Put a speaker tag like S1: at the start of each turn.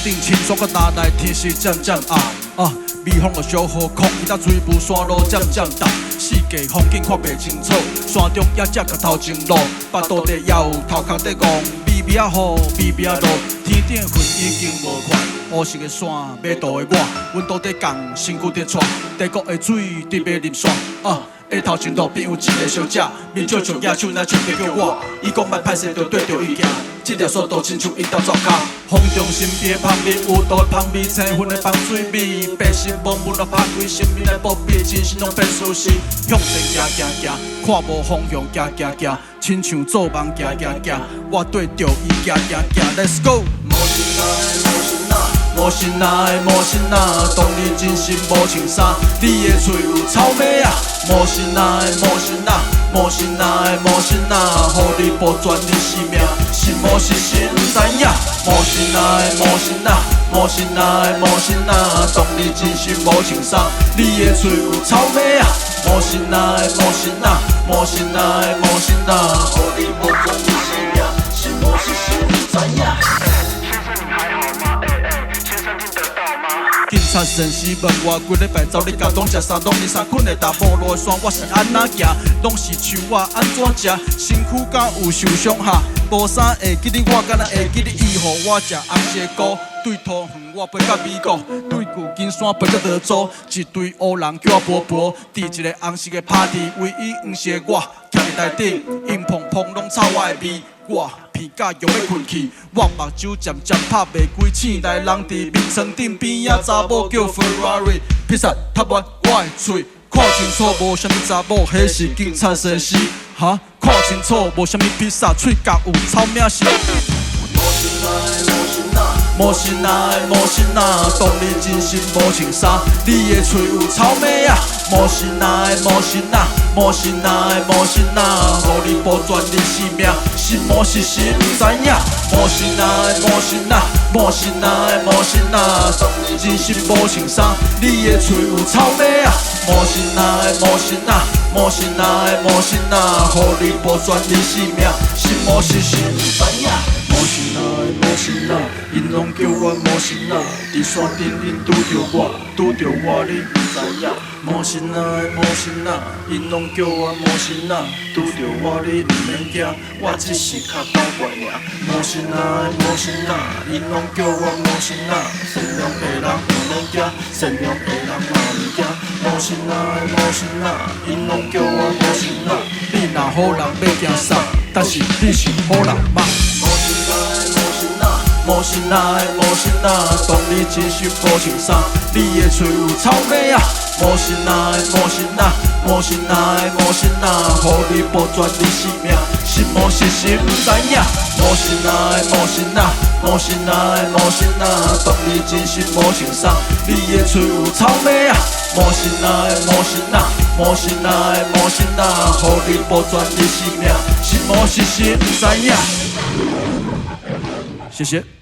S1: 顶清爽甲拿来天时渐渐暗微风就小好空，伊搭水步山路渐渐淡，四界风景看袂清楚。山中野只甲头前路，巴肚底也有头壳在讲，微微啊雨，微微啊落，天顶云已经无看。乌色的山，马肚的我，阮肚底降，身躯在喘，地沟的水伫要啉煞下头前路边有一个小姐，面少像野手，那唱着叫我。伊讲莫歹势，着对着伊行。这条速度亲像伊搭抓脚，风中身边的香味，有毒的香味，青粉的香水味，白心茫茫来拍开，生命来保庇，真心拢变舒适。向前行，看无方向，行，亲像做梦行，我对着伊行，Let's go。无心爱，当你真心无穿衫，你的嘴有草莓啊！无心爱，互你保全你性命，是无是心不知影。无心爱，当你真心无穿衫，你的嘴有草莓啊！无心爱，互你保全你性命，是无是心不知影。警察先生问我，几礼拜走你家拢食啥？拢是三困的大埔路的山，我是安怎行？拢是树啊安怎食？身躯敢有受伤哈？无啥会记你，我敢若会记你。伊予我食红蛇菇，对土远我飞到美国，对旧金山飞到德州，一堆乌人叫我波，伫一个红色的 party， 唯一黄色的我，徛伫台顶，烟碰拢臭我的味。我鼻甲用要困去，我目睭渐拍袂开，醒来人伫眠床顶边仔查某叫 Ferrari， 披萨踢完我的嘴，看清楚无啥物查某，迄是警察先生。哈，看清楚无啥物披萨，喙角有草名是。无心爱，当你真心无穿衫，你的嘴有草莓啊！无心爱，互你保全你性命，是无是心不知影。无心爱，当你真心无穿衫，你的嘴有草莓啊！无心爱，互你保全你性命，是无是心不知影。无心爱，因拢叫我无心爱，伫山顶因拄着我，你不知影。无心爱，因拢叫我无心爱，拄着我你毋免惊，我只是较倒怪尔。无心爱，因拢叫我无心爱，善良的人毋免惊，善良的人嘛毋惊。无心爱，因拢叫我无心爱，你若好人要惊啥？但是你是好人吗？无心爱，当你真心无穿衫，你的嘴有草莓啊！无心爱，互你保全你性命，是无是心不知影。无心爱，当你真心无穿衫，你的嘴有草莓啊！无心爱，互你保全你性命，是无是心不知影。谢谢。